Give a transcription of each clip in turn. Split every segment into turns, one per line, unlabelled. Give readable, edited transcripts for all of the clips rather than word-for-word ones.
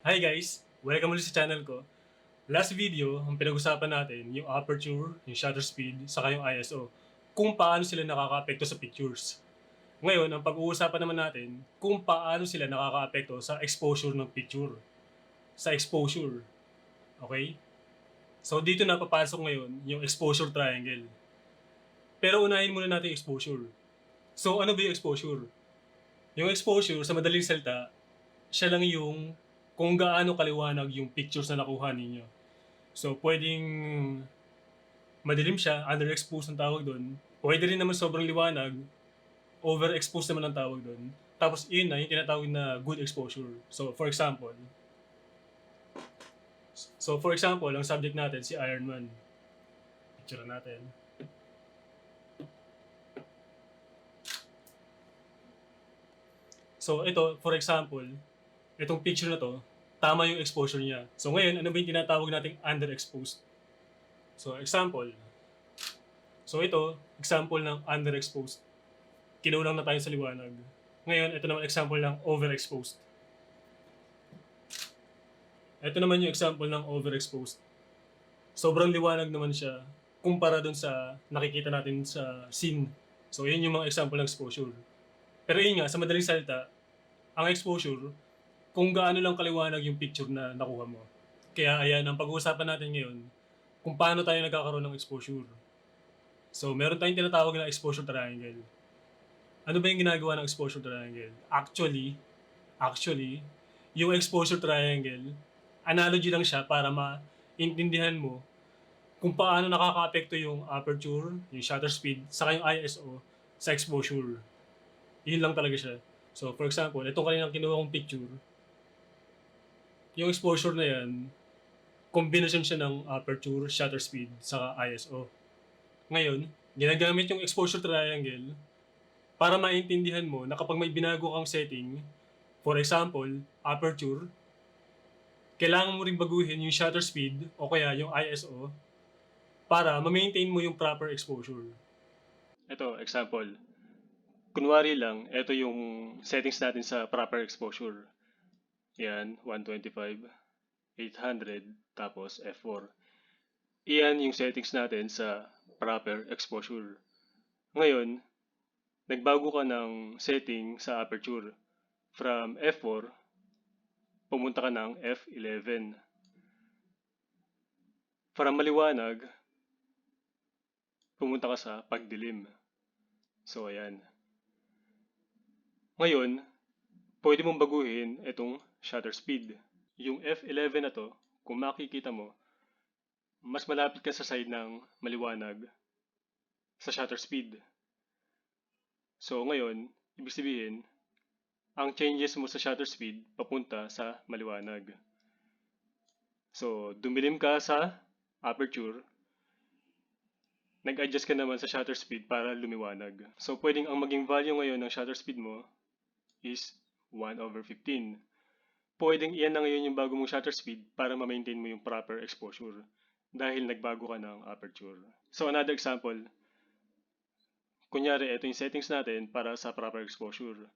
Hi guys! Welcome ulit sa channel ko. Last video, ang pinag-usapan natin, yung aperture, yung shutter speed, saka yung ISO. Kung paano sila nakaka-apekto sa pictures. Ngayon, ang pag-uusapan naman natin, kung paano sila nakaka-apekto sa exposure ng picture. Sa exposure. Okay? So dito na papasok ngayon yung exposure triangle. Pero unahin muna natin yung exposure. So ano ba yung exposure? Yung exposure, sa madaling salita, siya lang yung kung gaano kaliwanag yung pictures na nakuha ninyo. So, pwedeng madilim siya, underexposed ang tawag doon. Pwede rin naman sobrang liwanag, overexposed naman ang tawag doon. Tapos, yun na, yung tinatawag na good exposure. So for example, ang subject natin, si Iron Man. Picture natin. So, ito, for example, itong picture na to, tama yung exposure niya. So, ngayon, ano ba yung tinatawag nating underexposed? So, example. So, ito, example ng underexposed. Kinulang na tayo sa liwanag. Ngayon, ito naman example ng overexposed. Ito naman yung example ng overexposed. Sobrang liwanag naman siya kumpara dun sa nakikita natin sa scene. So, yun yung mga example ng exposure. Pero yun nga, sa madaling salita, ang exposure, kung gaano lang kaliwanag yung picture na nakuha mo. Kaya ayan, ang pag-uusapan natin ngayon, kung paano tayo nagkakaroon ng exposure. So, meron tayong tinatawag na exposure triangle. Ano ba yung ginagawa ng exposure triangle? Actually, yung exposure triangle, analogy lang siya para maintindihan mo kung paano nakaka-apekto yung aperture, yung shutter speed, saka yung ISO sa exposure. Yun lang talaga siya. So, for example, itong kaninang kinuha kong picture, yung exposure na yan, combination siya ng aperture, shutter speed, saka ISO. Ngayon, ginagamit yung exposure triangle para maintindihan mo na kapag may binago kang setting, for example, aperture, kailangan mo ring baguhin yung shutter speed o kaya yung ISO para ma-maintain mo yung proper exposure. Ito, example. Kunwari lang, ito yung settings natin sa proper exposure. Yan, 125, 800, tapos f4. Iyan yung settings natin sa proper exposure. Ngayon, nagbago ka ng setting sa aperture. From f4, pumunta ka ng f11. Para maliwanag, pumunta ka sa pagdilim. So, ayan. Ngayon, pwede mong baguhin itong shutter speed. Yung f11 na to, kung makikita mo, mas malapit ka sa side ng maliwanag sa shutter speed. So, ngayon, ibig sabihin, ang changes mo sa shutter speed papunta sa maliwanag. So, dumilim ka sa aperture, nag-adjust ka naman sa shutter speed para lumiwanag. So, pwedeng ang maging value ngayon ng shutter speed mo is 1/15. Pwedeng iyan na ngayon yung bago mong shutter speed para ma-maintain mo yung proper exposure dahil nagbago ka ng aperture. So, another example. Kunyari, ito yung settings natin para sa proper exposure.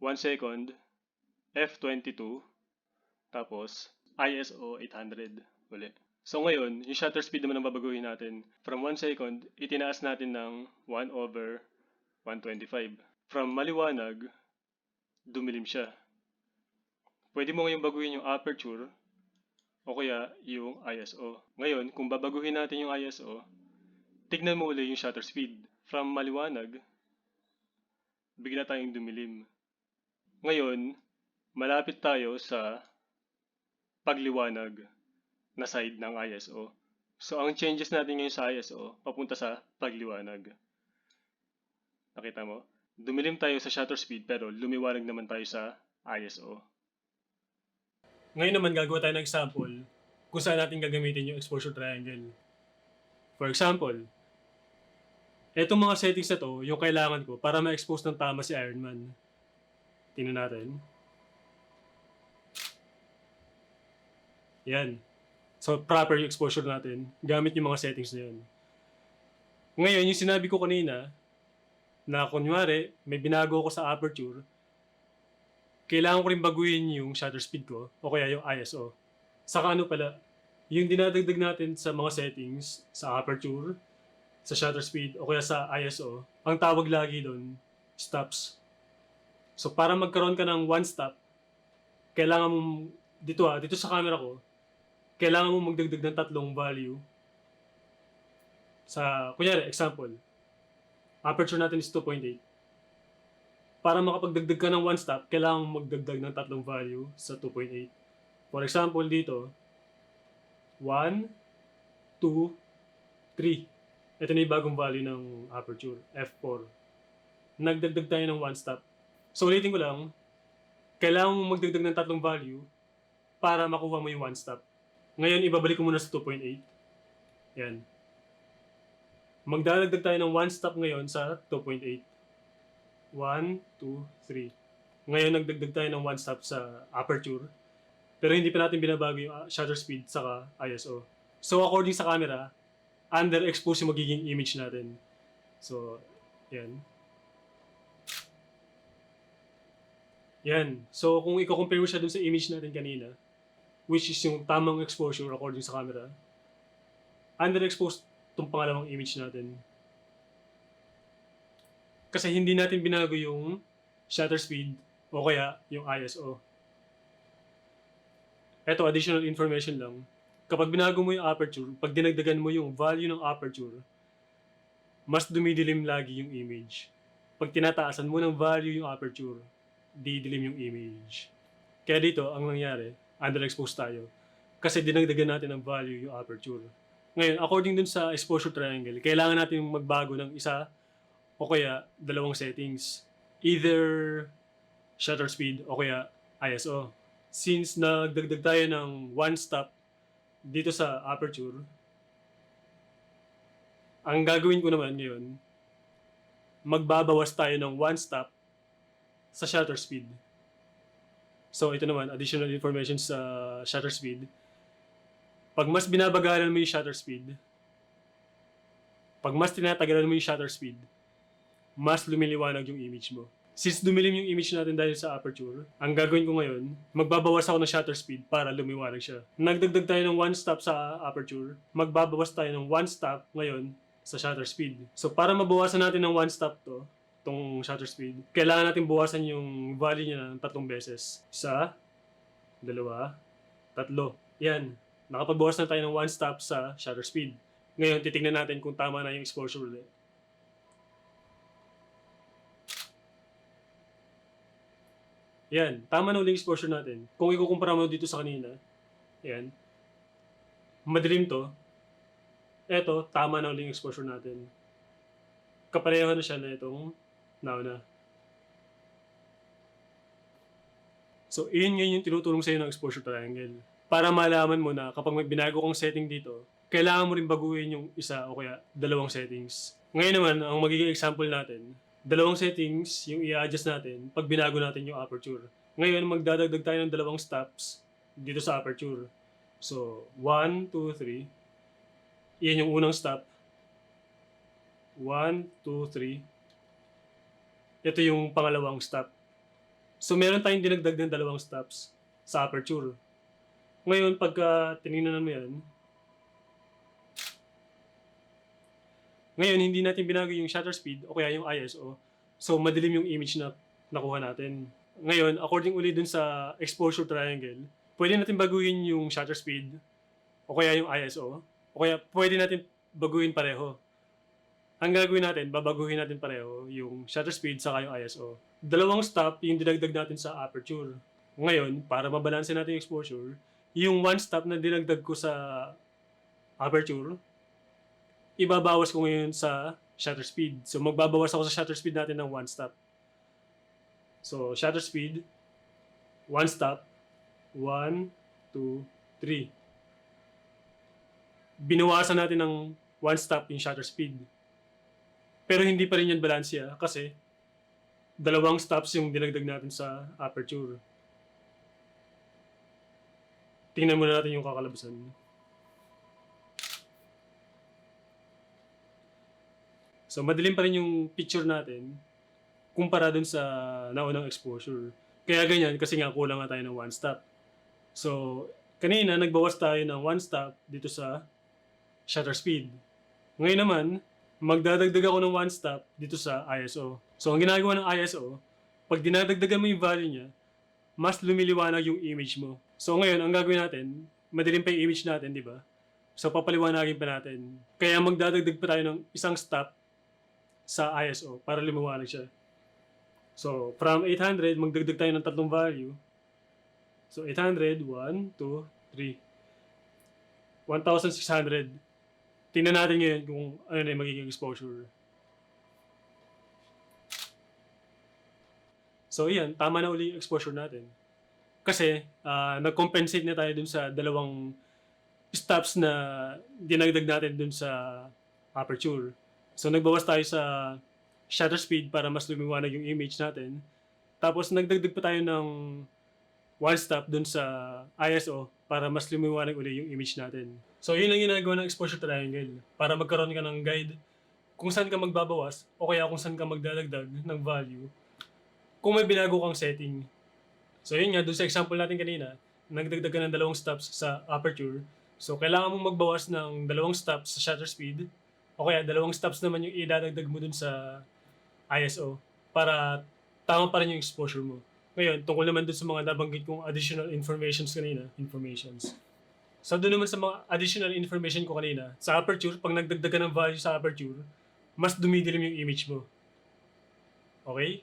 1 second, f22, tapos ISO 800 ulit. So ngayon, yung shutter speed naman ang babaguhin natin. From 1 second, itinaas natin ng 1/125. From maliwanag, dumilim siya. Pwede mo ngayong baguhin yung aperture o kaya yung ISO. Ngayon, kung babaguhin natin yung ISO, tignan mo ulit yung shutter speed. From maliwanag, bigla tayong dumilim. Ngayon, malapit tayo sa pagliwanag na side ng ISO. So, ang changes natin ngayon sa ISO, papunta sa pagliwanag. Nakita mo? Dumilim tayo sa shutter speed pero lumiwanag naman tayo sa ISO. Ngayon naman gagawa tayo ng example kung saan natin gagamitin yung exposure triangle. For example, etong mga settings na to, yung kailangan ko para ma-expose ng tama si Iron Man. Tingnan natin. Yan. So, proper yung exposure natin. Gamit yung mga settings na yun. Ngayon, yung sinabi ko kanina, na kunwari, may binago ko sa aperture, kailangan ko rin baguhin yung shutter speed ko o kaya yung ISO. Saka ano pala, yung dinadagdag natin sa mga settings, sa aperture, sa shutter speed o kaya sa ISO, ang tawag lagi doon, stops. So para magkaroon ka ng one stop, kailangan mo, dito sa camera ko, kailangan mo magdagdag ng tatlong value. Sa, kunyari, example, aperture natin is 2.8. Para makapagdagdag ka ng one stop, kailangan mo magdagdag ng tatlong value sa 2.8. For example, dito, 1, 2, 3. Ito na yung bagong value ng aperture, f4. Nagdagdag tayo ng one stop. So, ulitin ko lang, kailangan mo magdagdag ng tatlong value para makuha mo yung one stop. Ngayon, ibabalik ko muna sa 2.8. Yan. Magdadagdag tayo ng one stop ngayon sa 2.8. 1, 2, 3. Ngayon, nagdagdag tayo ng one stop sa aperture. Pero hindi pa natin binabago yung shutter speed saka ISO. So, according sa camera, underexposed yung magiging image natin. So, yan. Yan. So, kung i-compare mo siya dun sa image natin kanina, which is yung tamang exposure according sa camera, underexposed itong pangalawang image natin. Kasi hindi natin binago yung shutter speed o kaya yung ISO. Ito, additional information lang. Kapag binago mo yung aperture, pag dinagdagan mo yung value ng aperture, mas dumidilim lagi yung image. Pag tinataasan mo ng value yung aperture, didilim yung image. Kaya dito, ang nangyari, underexposed tayo. Kasi dinagdagan natin ng value yung aperture. Ngayon, according dun sa exposure triangle, kailangan natin magbago ng isa o kaya dalawang settings. Either shutter speed o kaya ISO. Since nagdagdag tayo ng one stop dito sa aperture, ang gagawin ko naman ngayon, magbabawas tayo ng one stop sa shutter speed. So ito naman, additional information sa shutter speed. Pag mas binabagalan mo yung shutter speed, pag mas tinatagalan mo yung shutter speed, mas lumiliwanag yung image mo. Since dumilim yung image natin dahil sa aperture, ang gagawin ko ngayon, magbabawas ako ng shutter speed para lumiwanag siya. Nagdagdag tayo ng one stop sa aperture, magbabawas tayo ng one stop ngayon sa shutter speed. So para mabawasan natin ng one stop itong shutter speed, kailangan natin bawasan yung value niya ng 3 beses. 1, 2, 3. Yan. Nakapagbawas na tayo ng one stop sa shutter speed. Ngayon, titingnan natin kung tama na yung exposure ulit. Yan, tama na uling exposure natin. Kung ikukumpara mo dito sa kanina, yan, madilim to. Eto, tama na uling exposure natin. Kapareho na siya na itong nauna. So, yun ngayon yung tinutulong sa'yo ng exposure triangle. Para malaman mo na kapag may binago kang setting dito, kailangan mo rin baguhin yung isa o kaya dalawang settings. Ngayon naman, ang magiging example natin, dalawang settings yung i-adjust natin pag binago natin yung aperture. Ngayon, magdadagdag tayo ng dalawang stops dito sa aperture. So, 1, 2, 3. Iyan yung unang stop. 1, 2, 3. Ito yung pangalawang stop. So, meron tayong dinagdag ng dalawang stops sa aperture. Ngayon, pagka tinignan mo yan, ngayon, hindi natin binago yung shutter speed o kaya yung ISO. So, madilim yung image na nakuha natin. Ngayon, according ulit dun sa exposure triangle, pwede natin baguhin yung shutter speed o kaya yung ISO. O kaya pwede natin baguhin pareho. Ang gagawin natin, babaguhin natin pareho yung shutter speed saka yung ISO. Dalawang stop yung dinagdag natin sa aperture. Ngayon, para mabalanse natin yung exposure, yung one stop na dinagdag ko sa aperture, ibabawas ko ngayon sa shutter speed. So, magbabawas ako sa shutter speed natin ng one stop. So, shutter speed, one stop, 1, 2, 3. Binawasan natin ng one stop yung shutter speed. Pero hindi pa rin yan balansya kasi dalawang stops yung dinagdag natin sa aperture. Tingnan muna natin yung kakalabasan. So, madilim pa rin yung picture natin kumpara dun sa naunang exposure. Kaya ganyan, kasi nga kulang nga tayo ng one stop. So, kanina nagbawas tayo ng one stop dito sa shutter speed. Ngayon naman, magdadagdag ako ng one stop dito sa ISO. So, ang ginagawa ng ISO, pag dinadagdagan mo yung value niya, mas lumiliwanag yung image mo. So, ngayon, ang gagawin natin, madilim pa yung image natin, di ba? So, papaliwanagin pa natin. Kaya magdadagdag pa tayo ng isang stop sa ISO para lumiwanag siya. So, from 800, magdagdag tayo ng tatlong value. So, 800, 1, 2, 3. 1,600. Tingnan natin ngayon kung ano na yung magiging exposure. So, yan. Tama na uli yung exposure natin. Kasi, nag-compensate na tayo dun sa dalawang stops na dinagdag natin dun sa aperture. So, nagbawas tayo sa shutter speed para mas lumiwanag yung image natin. Tapos, nagdagdag pa tayo ng one stop dun sa ISO para mas lumiwanag uli yung image natin. So, yun ang ginagawa ng exposure triangle para magkaroon ka ng guide kung saan ka magbabawas o kaya kung saan ka magdadagdag ng value kung may binago kang setting. So, yun nga, dun sa example natin kanina, nagdagdag ka ng dalawang stops sa aperture. So, kailangan mong magbawas ng dalawang stops sa shutter speed o kaya dalawang stops naman yung idadagdag mo dun sa ISO para tama pa rin yung exposure mo. Ngayon, tungkol naman dun sa mga nabanggit kong additional informations kanina, So, doon naman sa mga additional information ko kanina, sa aperture, pag nagdagdag ka ng value sa aperture, mas dumidilim yung image mo. Okay?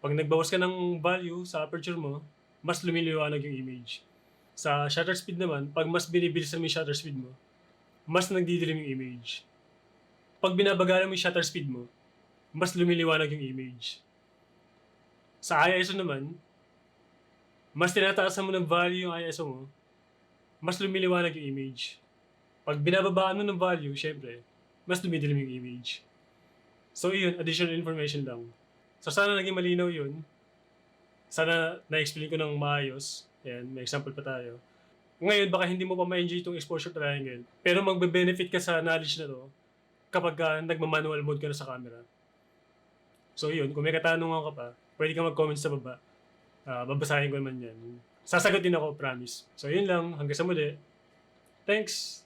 Pag nagbawas ka ng value sa aperture mo, mas lumiliwanag yung image. Sa shutter speed naman, pag mas binibilisan mo yung shutter speed mo, mas nagdidilim yung image. Pag binabagalan mo yung shutter speed mo, mas lumiliwanag yung image. Sa ISO naman, mas tinataasan mo ng value yung ISO mo, mas lumiliwanag yung image. Pag binababaan mo ng value, syempre, mas dumidilim yung image. So yun, additional information lang. So sana naging malinaw yun. Sana na-explain ko ng maayos. Ayan, may example pa tayo. Ngayon, baka hindi mo pa ma-enjoy itong exposure triangle, pero magbe-benefit ka sa knowledge na to kapag nagma-manual mode ka na sa camera. So yun, kung may katanungan ka pa, pwede ka mag-comment sa baba. Babasahin ko naman yan. Sasagutin ako, promise. So yun lang, hanggang sa muli. Thanks!